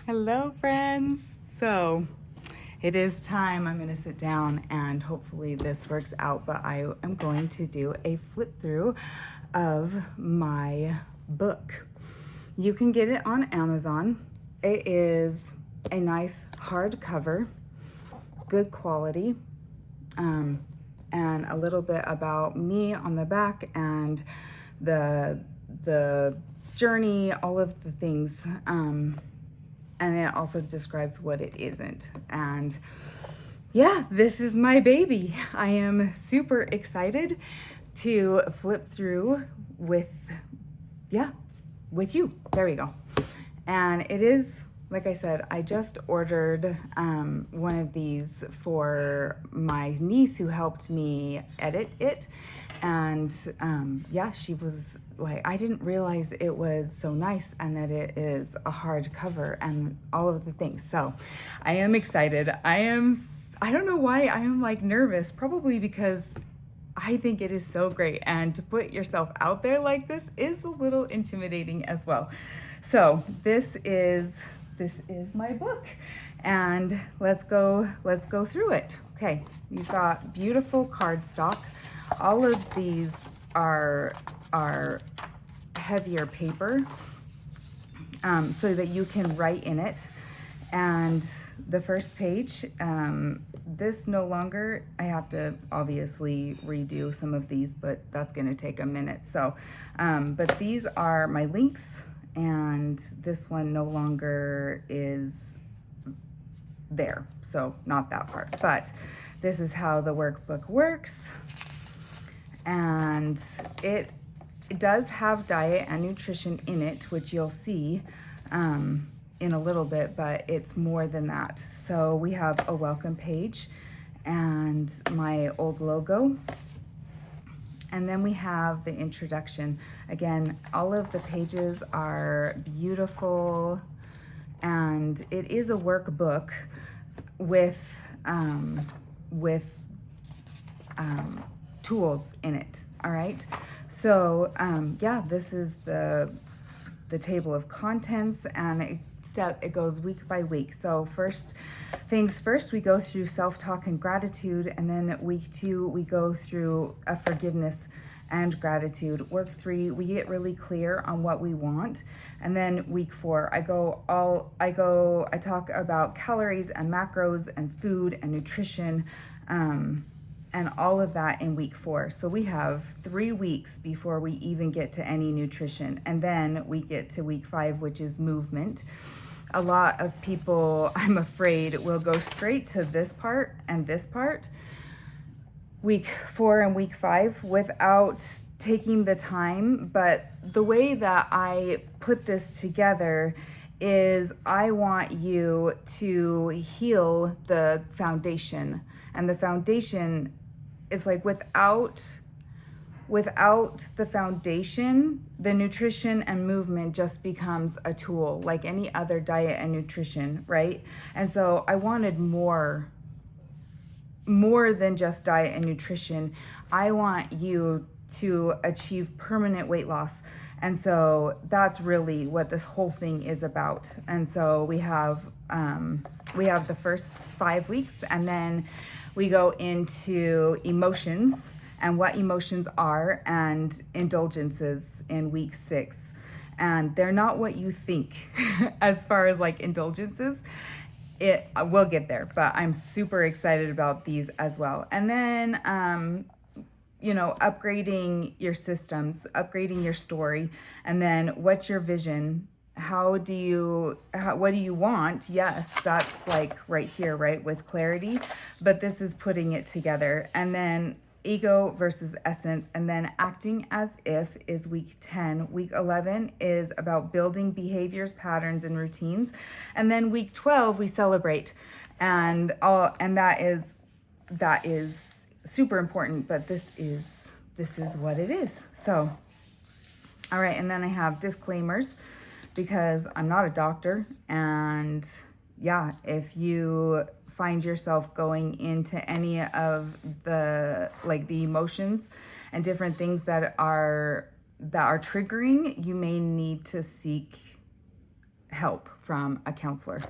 Hello, friends. So it is time. I'm going to sit down and hopefully this works out, but I am going to do a flip through of my book. You can get it on Amazon. It is a nice hardcover, good quality, and a little bit about me on the back and the journey, all of the things. And it also describes what it isn't. And yeah, this is my baby. I am super excited to flip through with you. There we go. And it is, like I said, I just ordered one of these for my niece who helped me edit it. And she was like, I didn't realize it was so nice and that it is a hardcover and all of the things. So I am excited. I don't know why I am like nervous, probably because I think it is so great. And to put yourself out there like this is a little intimidating as well. So this is my book, and let's go through it. Okay, you've got beautiful cardstock. All of these are heavier paper, so that you can write in it. And the first page, this no longer, I have to obviously redo some of these, but that's going to take a minute. So, but these are my links, and this one no longer is there. So not that part, but this is how the workbook works. And it does have diet and nutrition in it, which you'll see in a little bit, but it's more than that. So we have a welcome page and my old logo. And then we have the introduction. Again, all of the pages are beautiful, and it is a workbook with tools in it. All right. So this is the table of contents, and it goes week by week. So first things first, we go through self-talk and gratitude, and then week 2 we go through a forgiveness and gratitude. Work 3, we get really clear on what we want, and then week 4 I talk about calories and macros and food and nutrition, and all of that in week 4. So we have 3 weeks before we even get to any nutrition. And then we get to week 5, which is movement. A lot of people, I'm afraid, will go straight to this part and this part, week 4 and week 5, without taking the time. But the way that I put this together is I want you to heal the foundation. And the foundation is like without the foundation, the nutrition and movement just becomes a tool like any other diet and nutrition, right? And so I wanted more than just diet and nutrition. I want you to achieve permanent weight loss. And so that's really what this whole thing is about. And so we have the first 5 weeks, and then we go into emotions and what emotions are, and indulgences in week 6. And they're not what you think as far as like indulgences. We'll get there, but I'm super excited about these as well. And then upgrading your systems, upgrading your story, and then what's your vision? What do you want? Yes, that's like right here, right, with clarity, but this is putting it together. And then ego versus essence, and then acting as if is week 10. Week 11 is about building behaviors, patterns, and routines. And then week 12, we celebrate. And that is super important, but this is what it is. So, all right. And then I have disclaimers, because I'm not a doctor. And yeah, if you find yourself going into any of the emotions and different things that are triggering, you may need to seek help from a counselor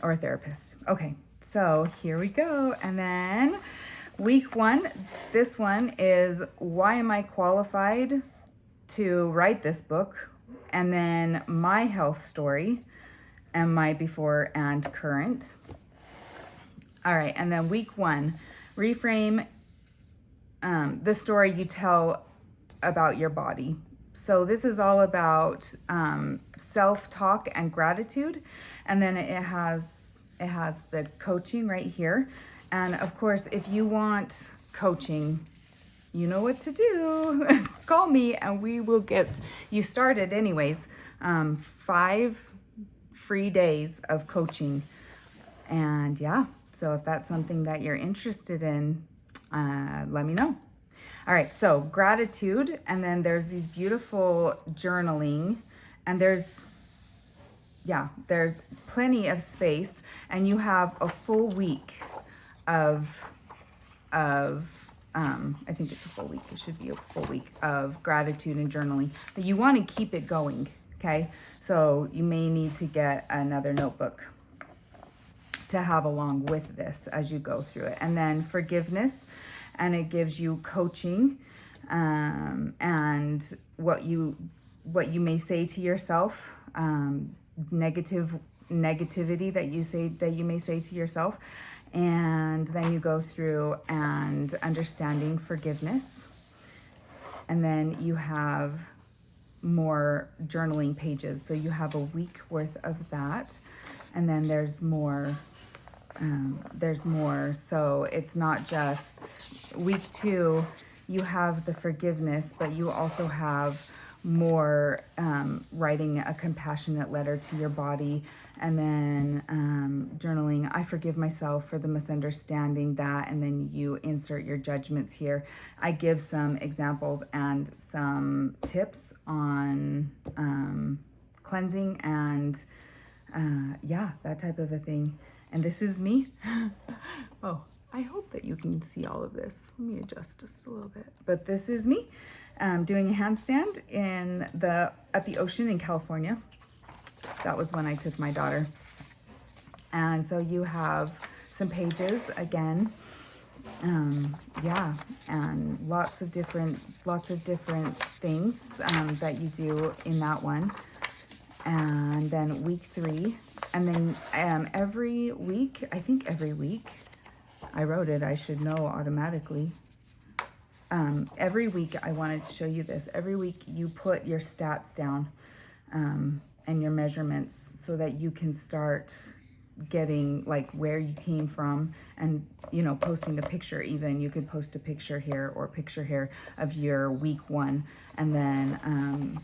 or a therapist. Okay, so here we go. And then week 1, this one is why am I qualified to write this book? And then my health story and my before and current. All right, and then week 1, reframe the story you tell about your body. So this is all about self-talk and gratitude. And then it has the coaching right here. And of course, if you want coaching, you know what to do. Call me and we will get you started anyways. 5 free days of coaching. And yeah, so if that's something that you're interested in, let me know. All right, so gratitude, and then there's these beautiful journaling, and there's plenty of space, and you have a full week of I think it's a full week. It should be a full week of gratitude and journaling. But you want to keep it going, okay? So you may need to get another notebook to have along with this as you go through it. And then forgiveness, and it gives you coaching and what you may say to yourself, negativity that you may say to yourself. And then you go through and understanding forgiveness. And then you have more journaling pages. So you have a week worth of that. And then there's more. So it's not just week 2, you have the forgiveness, but you also have more writing a compassionate letter to your body, and then journaling, I forgive myself for the misunderstanding that, and then you insert your judgments here. I give some examples and some tips on cleansing and that type of a thing. And this is me. Oh, I hope that you can see all of this. Let me adjust just a little bit. But this is me doing a handstand at the ocean in California. That was when I took my daughter. And so you have some pages again. And lots of different things that you do in that one. And then week 3. And then every week, I wrote it, I should know automatically. Every week, I wanted to show you this. Every week you put your stats down and your measurements so that you can start getting like where you came from, and posting a picture. Even you could post a picture here or picture here of your week 1, and then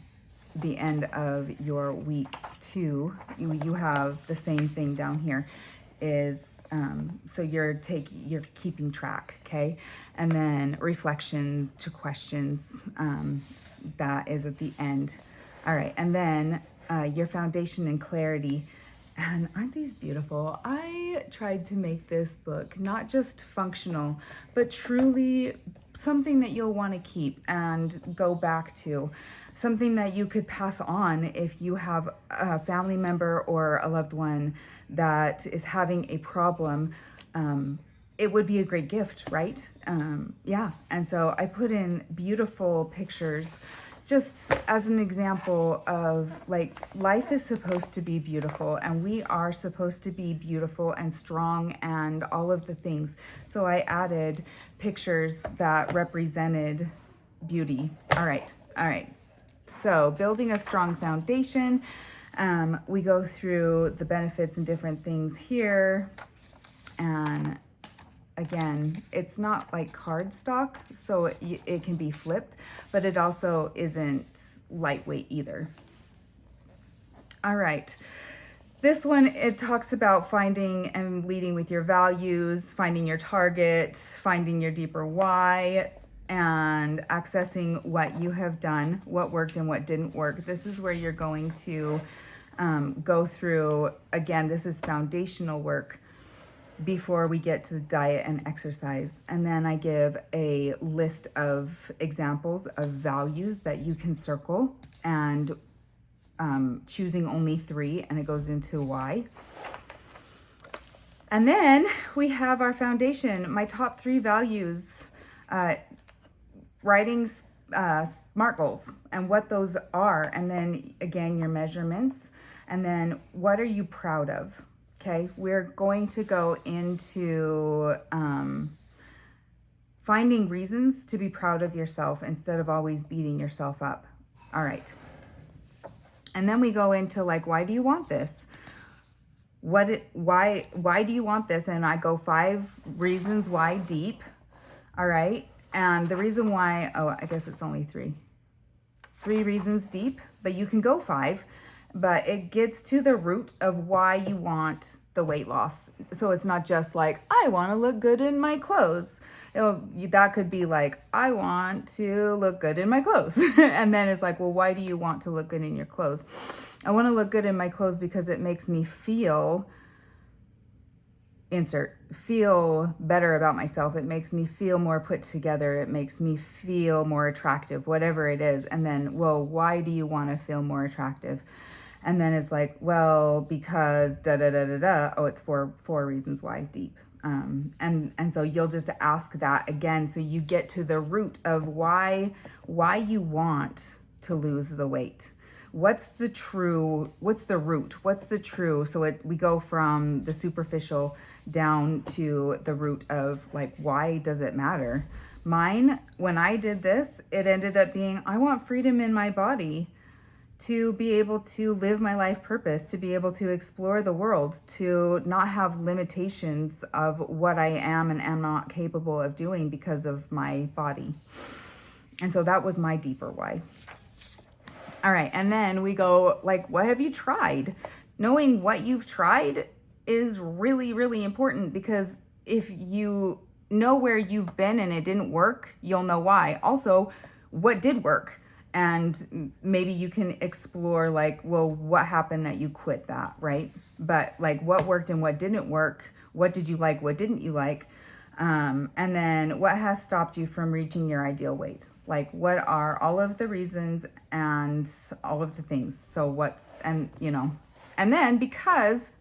the end of your week 2, you have the same thing down here. Is so you're keeping track, okay? And then reflection to questions, that is at the end. All right, and then your foundation and clarity. And aren't these beautiful? I tried to make this book not just functional, but truly something that you'll want to keep and go back to. Something that you could pass on if you have a family member or a loved one that is having a problem. It would be a great gift, right? And so I put in beautiful pictures just as an example of like life is supposed to be beautiful, and we are supposed to be beautiful and strong and all of the things. So I added pictures that represented beauty. All right. So building a strong foundation, we go through the benefits and different things here. And again, it's not like cardstock, so it can be flipped, but it also isn't lightweight either. All right. This one, it talks about finding and leading with your values, finding your target, finding your deeper why, and accessing what you have done, what worked and what didn't work. This is where you're going to go through, again, this is foundational work before we get to the diet and exercise. And then I give a list of examples of values that you can circle and choosing only 3, and it goes into why. And then we have our foundation, my top 3 values, writing SMART goals and what those are. And then again, your measurements. And then what are you proud of? Okay, we're going to go into finding reasons to be proud of yourself instead of always beating yourself up. All right. And then we go into like, why do you want this? Why do you want this? And I go 5 reasons why deep. All right. And the reason why, oh, I guess it's only 3 reasons deep, but you can go 5, but it gets to the root of why you want the weight loss. So it's not just like, I want to look good in my clothes. That could be like, I want to look good in my clothes. And then it's like, well, why do you want to look good in your clothes? I want to look good in my clothes because it makes me feel better about myself. It makes me feel more put together. It makes me feel more attractive, whatever it is. And then, well, why do you want to feel more attractive? And then it's like, well, because da da da da da. Oh, it's 4 reasons why deep. And so you'll just ask that again, so you get to the root of why you want to lose the weight. What's the root? What's the true? So we go from the superficial down to the root of like, why does it matter? Mine, when I did this, it ended up being, I want freedom in my body to be able to live my life purpose, to be able to explore the world, to not have limitations of what I am and am not capable of doing because of my body. And so that was my deeper why. All right, and then we go like, what have you tried? Knowing what you've tried is really, really important, because if you know where you've been and it didn't work, you'll know why. Also, what did work? And maybe you can explore like, well, what happened that you quit that, right? But like, what worked and what didn't work? What did you like? What didn't you like? And then what has stopped you from reaching your ideal weight? Like, what are all of the reasons and all of the things? So and then because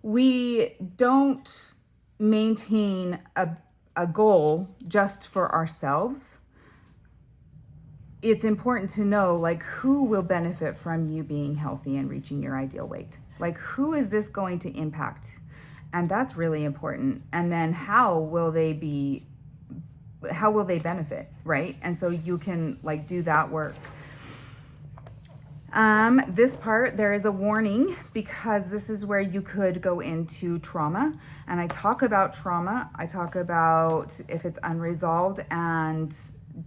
we don't maintain a goal just for ourselves, it's important to know like, who will benefit from you being healthy and reaching your ideal weight? Like, who is this going to impact? And that's really important. And then how will they benefit, right? And so you can like do that work. This part, there is a warning, because this is where you could go into trauma. And I talk about trauma. I talk about if it's unresolved and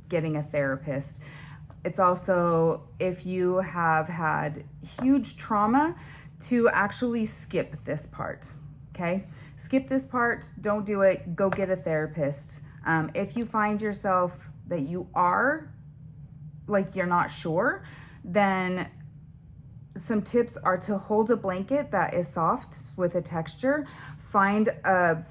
getting a therapist. It's also if you have had huge trauma, to actually skip this part. Okay, skip this part, don't do it, go get a therapist. If you find yourself that you are, like you're not sure, then some tips are to hold a blanket that is soft with a texture, find a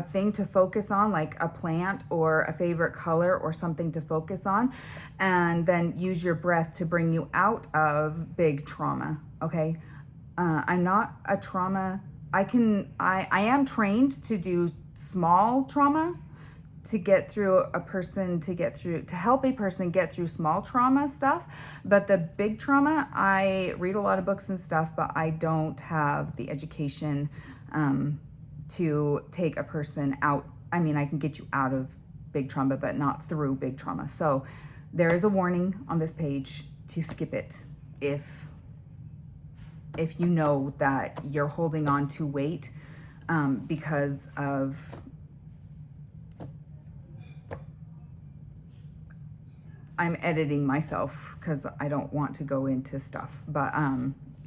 thing to focus on, like a plant or a favorite color or something to focus on, and then use your breath to bring you out of big trauma, okay? I'm not a trauma, I am trained to do small trauma to help a person get through small trauma stuff. But the big trauma, I read a lot of books and stuff, but I don't have the education to take a person out. I mean, I can get you out of big trauma, but not through big trauma. So there is a warning on this page to skip it if you know that you're holding on to weight because of I'm editing myself because I don't want to go into stuff. But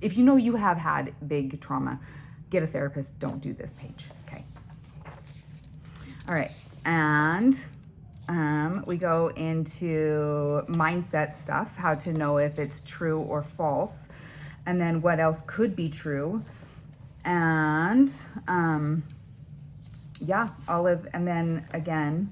if you know you have had big trauma, get a therapist. Don't do this page. Okay. All right. And we go into mindset stuff, how to know if it's true or false, and then what else could be true. And and then again,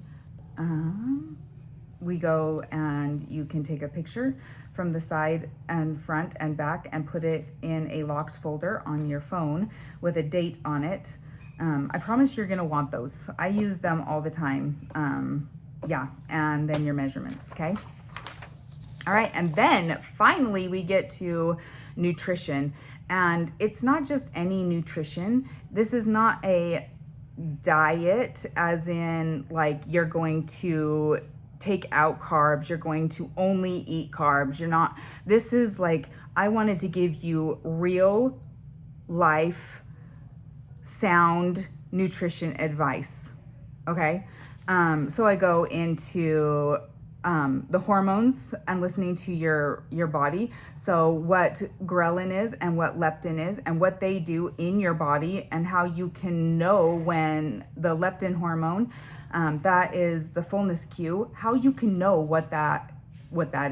we go and you can take a picture from the side and front and back and put it in a locked folder on your phone with a date on it. I promise you're gonna want those. I use them all the time. Yeah, and then your measurements, okay? All right, and then finally we get to nutrition. And it's not just any nutrition. This is not a diet as in like you're going to take out carbs, you're going to only eat carbs. You're not, this is like, I wanted to give you real life, sound nutrition advice, okay? So I go into the hormones and listening to your body. So what ghrelin is and what leptin is and what they do in your body and how you can know when the leptin hormone, that is the fullness cue, how you can know what that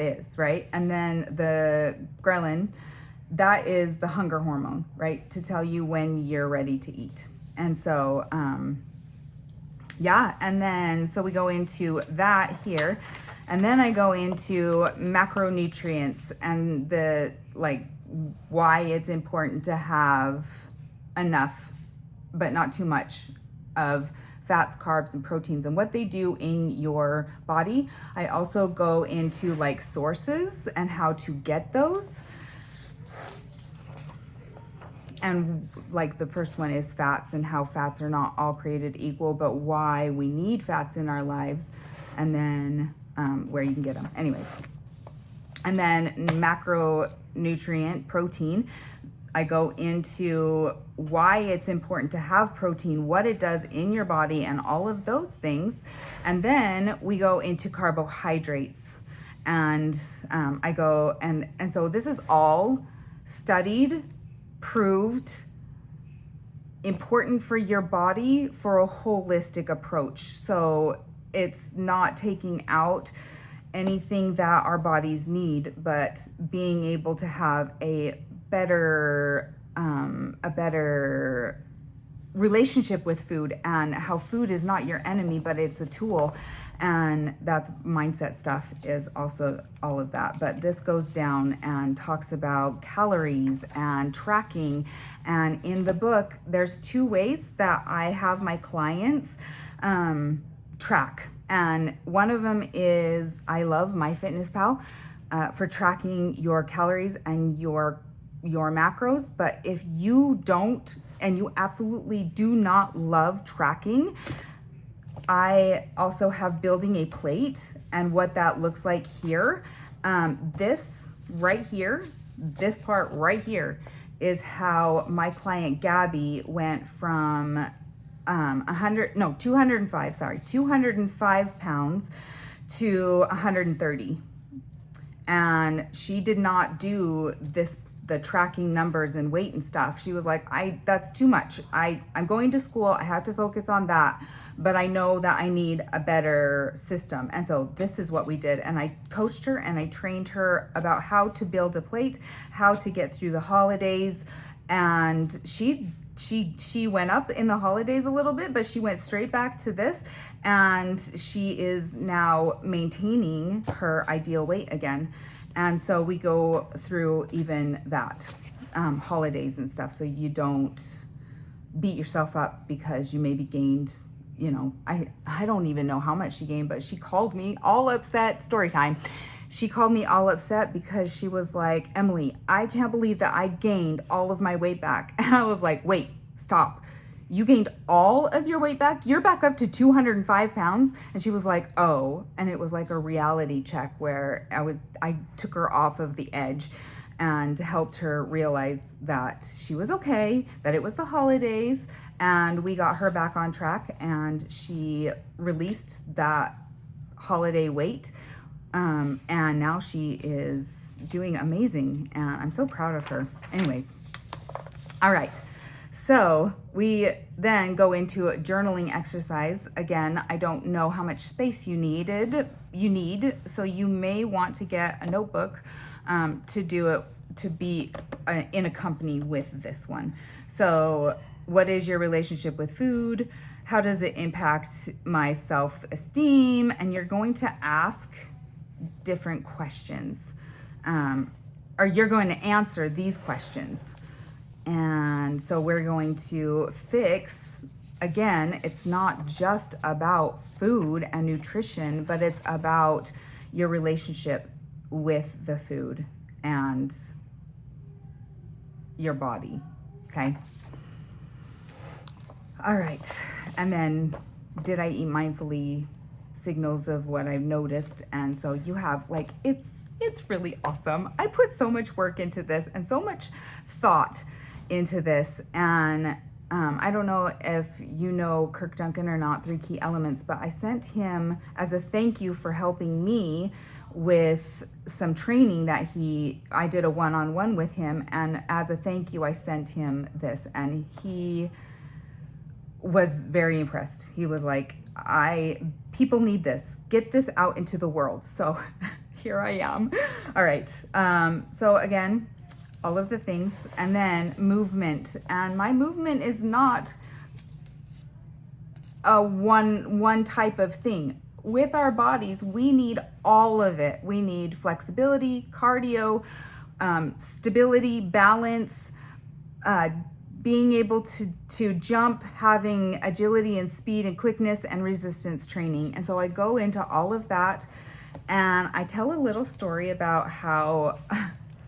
is, right? And then the ghrelin, that is the hunger hormone, right? To tell you when you're ready to eat. And so, yeah, and then, so we go into that here. And then I go into macronutrients and the, like, why it's important to have enough, but not too much of fats, carbs, and proteins and what they do in your body. I also go into like sources and how to get those. And like the first one is fats and how fats are not all created equal, but why we need fats in our lives. And then where you can get them. Anyways. And then macronutrient, protein. I go into why it's important to have protein, what it does in your body, and all of those things. And then we go into carbohydrates. And I go, and so this is all studied, proved, important for your body for a holistic approach. So it's not taking out anything that our bodies need, but being able to have a better relationship with food, and how food is not your enemy, but it's a tool. And that's mindset stuff, is also all of that. But this goes down and talks about calories and tracking. And in the book, there's 2 ways that I have my clients track. And one of them is, I love MyFitnessPal for tracking your calories and your macros. But if you don't, and you absolutely do not love tracking, I also have building a plate, and what that looks like here. This right here, this part right here is how my client Gabby went from 205 pounds to 130. And she did not do the tracking numbers and weight and stuff. She was like, that's too much. I'm going to school, I have to focus on that, but I know that I need a better system. And so this is what we did. And I coached her and I trained her about how to build a plate, how to get through the holidays. And she went up in the holidays a little bit, but she went straight back to this, and she is now maintaining her ideal weight again. And so we go through even that, holidays and stuff, so you don't beat yourself up because you maybe gained, I don't even know how much she gained, but she called me all upset. Story time. She called me all upset because she was like, Emily, I can't believe that I gained all of my weight back. And I was like, wait, stop. You gained all of your weight back? You're back up to 205 pounds? And she was like, oh. And it was like a reality check where I took her off of the edge and helped her realize that she was okay, that it was the holidays, and we got her back on track, and she released that holiday weight. And now she is doing amazing, and I'm so proud of her. Anyways, all right. So we then go into a journaling exercise. Again, I don't know how much space you need, so you may want to get a notebook to do it, to be in a company with this one. So what is your relationship with food? How does it impact my self-esteem? And you're going to ask different questions, or you're going to answer these questions. And so we're going to fix, again, it's not just about food and nutrition, but it's about your relationship with the food and your body, okay? All right, and then did I eat mindfully? Signals of what I've noticed. And so you have like, it's really awesome. I put so much work into this and so much thought into this. And I don't know if you know Kirk Duncan or not, 3 Key Elements, but I sent him as a thank you for helping me with some training that I did a one-on-one with him. And as a thank you, I sent him this, and he was very impressed. He was like, people need this. Get this out into the world. So here I am. All right. So again, all of the things, and then movement. And my movement is not a one type of thing. With our bodies, we need all of it. We need flexibility, cardio, stability, balance, being able to jump, having agility and speed and quickness and resistance training. And so I go into all of that, and I tell a little story about how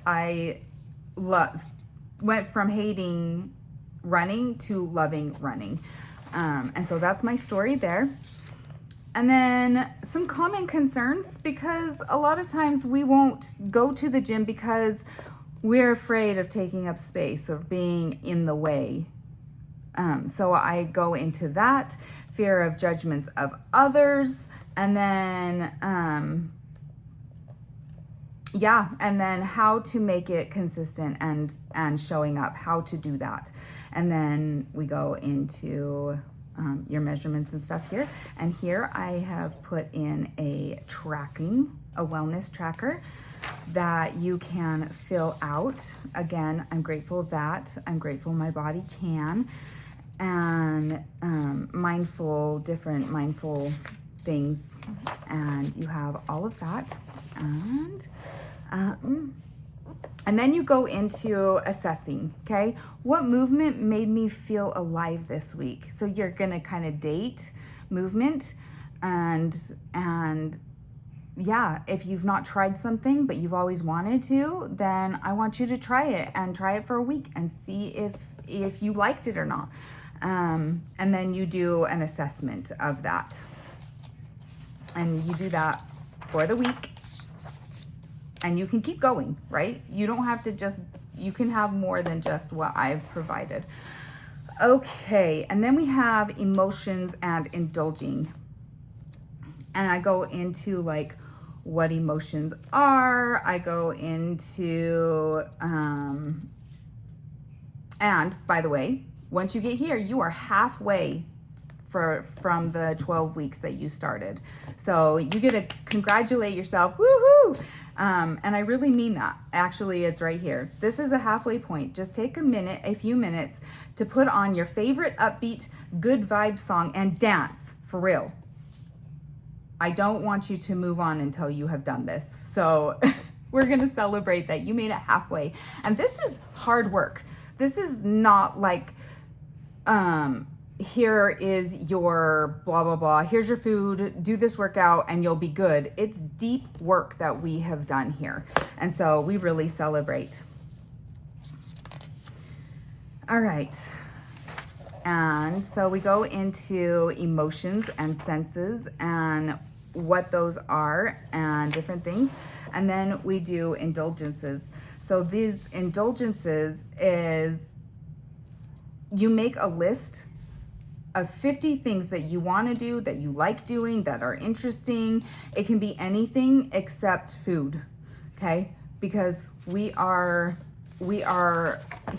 I went from hating running to loving running. And so that's my story there. And then some common concerns, because a lot of times we won't go to the gym because we're afraid of taking up space or being in the way. So I go into that, fear of judgments of others, and then, and then how to make it consistent and showing up, how to do that. And then we go into your measurements and stuff here. And here I have put in a wellness tracker that you can fill out. Again, I'm grateful that I'm grateful my body can, and different mindful things, and you have all of that. And then you go into assessing, okay? What movement made me feel alive this week? So you're gonna kind of date movement, and yeah, if you've not tried something but you've always wanted to, then I want you to try it, and try it for a week and see if you liked it or not. And then you do an assessment of that. And you do that for the week. And you can keep going, right? You don't have to you can have more than just what I've provided. Okay, and then we have emotions and indulging. And I go into like what emotions are. I go into, and by the way, once you get here, you are halfway from the 12 weeks that you started. So you get to congratulate yourself, woohoo! And I really mean that. Actually, it's right here. This is a halfway point. Just take a few minutes to put on your favorite upbeat, good vibe song and dance, for real. I don't want you to move on until you have done this. So we're gonna celebrate that you made it halfway. And this is hard work. This is not like, here is your blah, blah, blah. Here's your food, do this workout and you'll be good. It's deep work that we have done here. And so we really celebrate. All right. And so we go into emotions and senses and what those are and different things. And then we do indulgences. So these indulgences is you make a list of 50 things that you want to do, that you like doing, that are interesting. It can be anything except food, okay? Because we are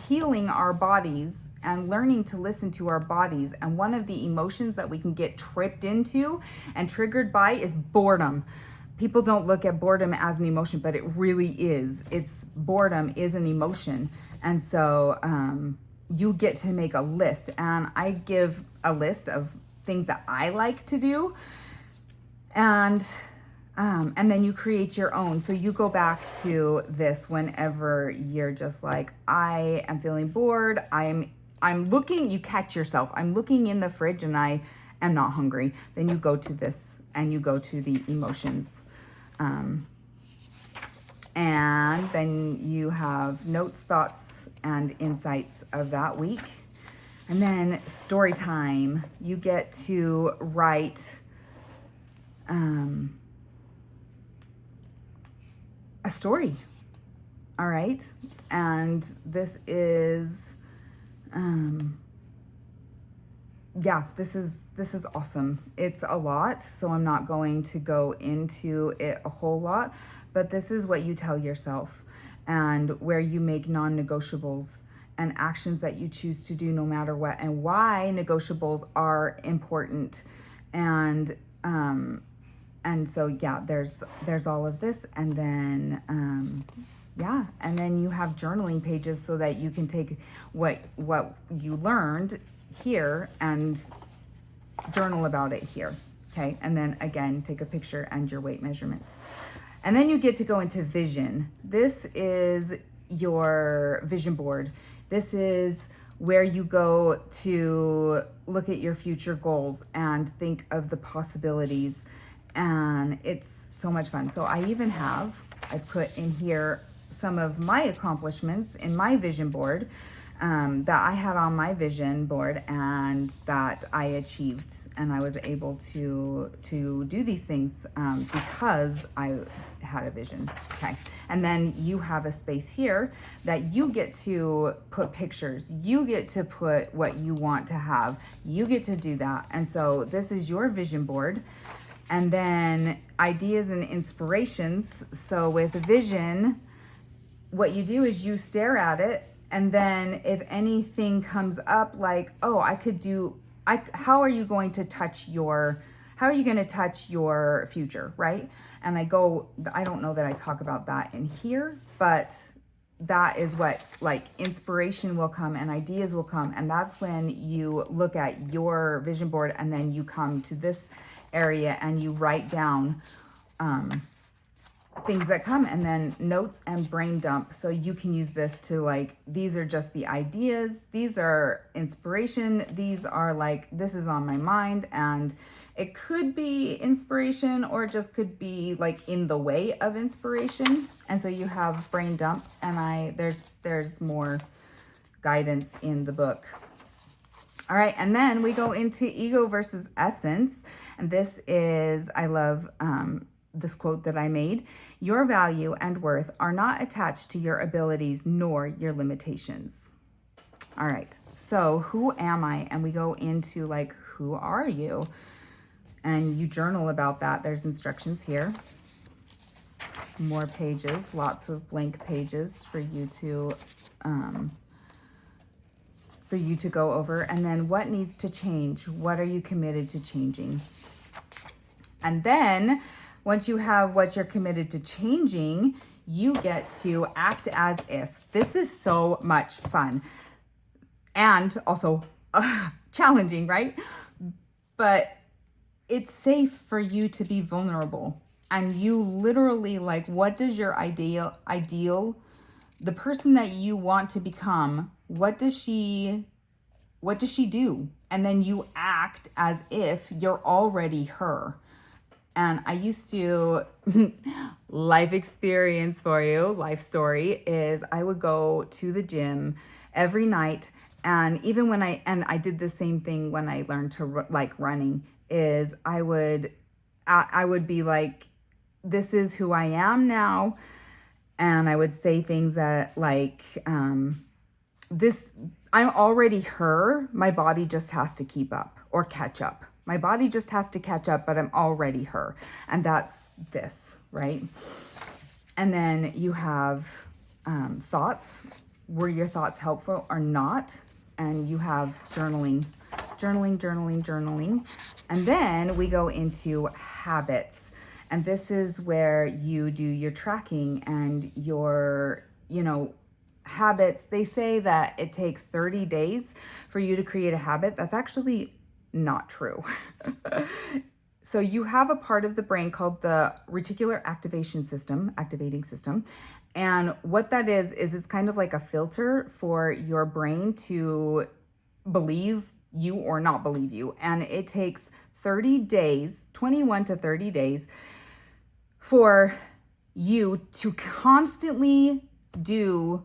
healing our bodies and learning to listen to our bodies. And one of the emotions that we can get tripped into and triggered by is boredom. People don't look at boredom as an emotion, but it really is. Boredom is an emotion. And so you get to make a list, and I give a list of things that I like to do. And then you create your own. So you go back to this whenever you're just like, I am feeling bored. I'm looking, you catch yourself. I'm looking in the fridge and I am not hungry. Then you go to this and you go to the emotions. And then you have notes, thoughts, and insights of that week. And then story time. You get to write a story. All right. And this is, this is awesome. It's a lot, so I'm not going to go into it a whole lot, but this is what you tell yourself and where you make non-negotiables and actions that you choose to do no matter what, and why negotiables are important. And so there's all of this, and then and then you have journaling pages so that you can take what you learned here and journal about it here. Okay, and then again take a picture and your weight measurements. And then you get to go into vision. This is your vision board. This is where you go to look at your future goals and think of the possibilities. And it's so much fun. So I put in here some of my accomplishments in my vision board that I had on my vision board and that I achieved. And I was able to do these things because I had a vision. Okay. And then you have a space here that you get to put pictures. You get to put what you want to have. You get to do that. And so this is your vision board. And then ideas and inspirations. So with vision, what you do is you stare at it, and then if anything comes up like, oh, how are you going to touch your future, right? And I don't know that I talk about that in here, but that is what, like, inspiration will come and ideas will come. And that's when you look at your vision board and then you come to this area and you write down things that come, and then notes and brain dump. So you can use this to, like, these are just the ideas, these are inspiration, these are like, this is on my mind, and it could be inspiration or it just could be like in the way of inspiration. And so you have brain dump, and there's more guidance in the book. All right, and then we go into ego versus essence. And this is, I love this quote that I made. Your value and worth are not attached to your abilities nor your limitations. All right, so who am I? And we go into, like, who are you? And you journal about that. There's instructions here. More pages, lots of blank pages for you to go over. And then what needs to change? What are you committed to changing? And then once you have what you're committed to changing, you get to act as if. This is so much fun and also challenging, right? But it's safe for you to be vulnerable. And you literally, like, what does your ideal, the person that you want to become, what does she do? And then you act as if you're already her. And I used to, life experience for you, life story is I would go to the gym every night. And even when I did the same thing when I learned to like running, is I would be like, this is who I am now. And I would say things that like, I'm already her. My body just has to keep up or catch up. My body just has to catch up, but I'm already her. And that's this, right? And then you have thoughts. Were your thoughts helpful or not? And you have journaling. And then we go into habits. And this is where you do your tracking and your, habits. They say that it takes 30 days for you to create a habit. That's actually not true. So you have a part of the brain called the reticular activating system. And what that is it's kind of like a filter for your brain to believe you or not believe you. And it takes 30 days, 21 to 30 days for you to constantly do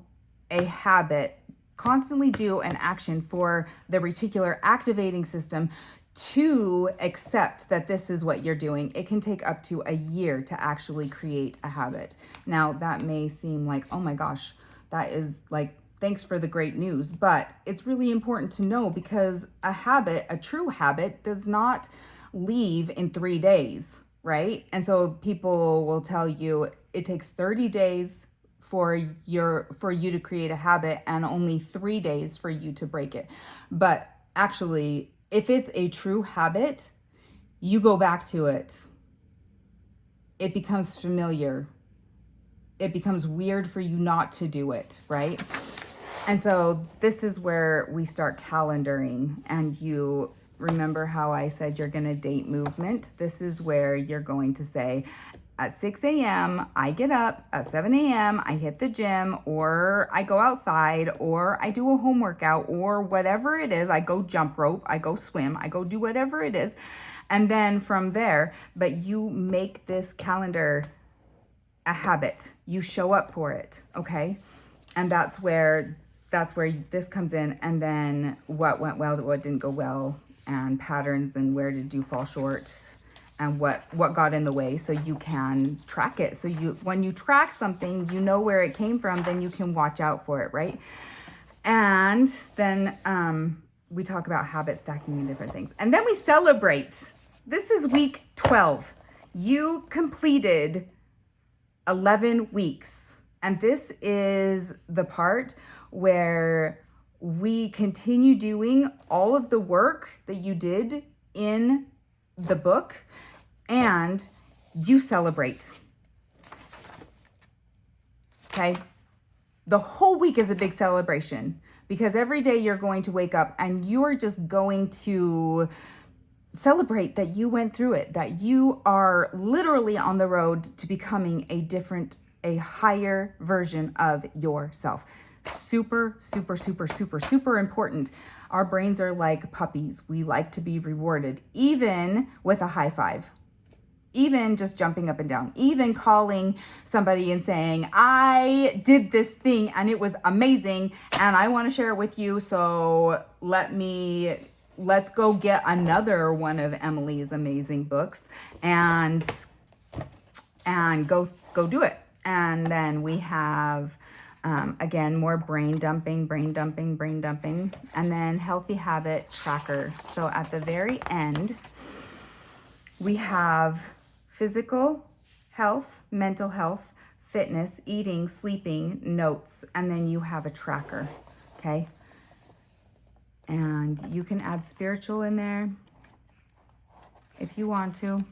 a habit, constantly do an action for the reticular activating system to accept that this is what you're doing. It can take up to a year to actually create a habit. Now, that may seem like, oh my gosh, that is like, thanks for the great news. But it's really important to know, because a habit, a true habit, does not leave in 3 days, right? And so people will tell you it takes 30 days for you to create a habit and only 3 days for you to break it. But actually, if it's a true habit, you go back to it. It becomes familiar. It becomes weird for you not to do it, right? And so this is where we start calendaring. And you remember how I said you're going to date movement? This is where you're going to say, at 6 a.m., I get up. At 7 a.m., I hit the gym, or I go outside, or I do a home workout, or whatever it is. I go jump rope, I go swim, I go do whatever it is. And then from there, but you make this calendar a habit. You show up for it, okay? And that's where this comes in. And then what went well, what didn't go well, and patterns, and where did you fall short, and what got in the way, so you can track it. So when you track something, you know where it came from, then you can watch out for it, right? And then we talk about habit stacking and different things. And then we celebrate. This is week 12. You completed 11 weeks. And this is the part where we continue doing all of the work that you did in the book, and you celebrate. Okay? The whole week is a big celebration, because every day you're going to wake up and you're just going to celebrate that you went through it, that you are literally on the road to becoming a higher version of yourself. Super, super, super, super, super important. Our brains are like puppies. We like to be rewarded, even with a high five, even just jumping up and down, even calling somebody and saying, I did this thing and it was amazing and I want to share it with you. So let's go get another one of Emily's amazing books and go do it. And then we have, again, more brain dumping, and then healthy habit tracker. So at the very end, we have physical health, mental health, fitness, eating, sleeping, notes, and then you have a tracker, okay? And you can add spiritual in there if you want to.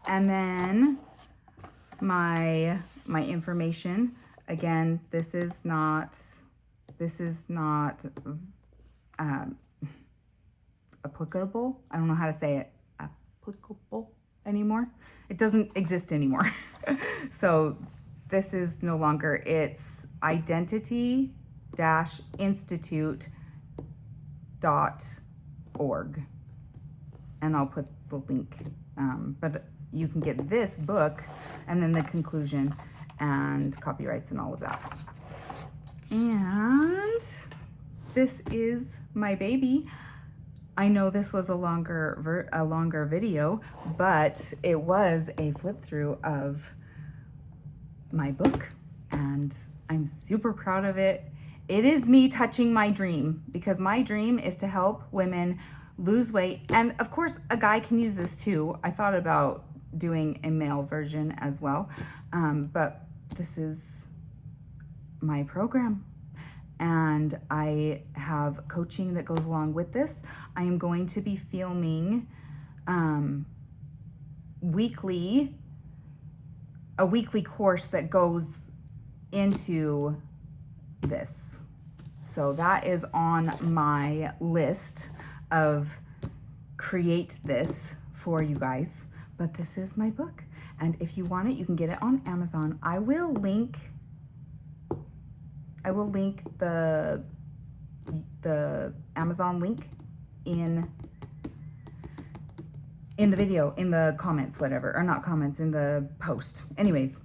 And then my information, again, this is not applicable. I don't know how to say it. Applicable anymore. It doesn't exist anymore. So this is no longer, it's identity-institute.org. And I'll put the link. But you can get this book and then the conclusion and copyrights and all of that. And this is my baby. I know this was a longer video, but it was a flip through of my book, and I'm super proud of it. It is me touching my dream, because my dream is to help women lose weight. And of course, a guy can use this too. I thought about doing a male version as well, but this is my program. And I have coaching that goes along with this. I am going to be filming a weekly course that goes into this. So that is on my list of create this for you guys, but this is my book. And if you want it, you can get it on Amazon. I will link the Amazon link in the video, in the comments, whatever, or not comments, in the post. Anyways,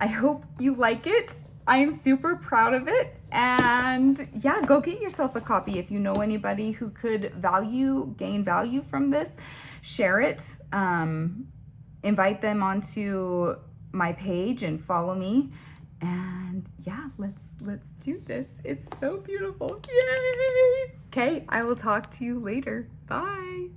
I hope you like it. I am super proud of it. And yeah, go get yourself a copy. If you know anybody who could gain value from this, share it. Invite them onto my page and follow me. And yeah, let's do this. It's so beautiful. Yay! Okay, I will talk to you later. Bye.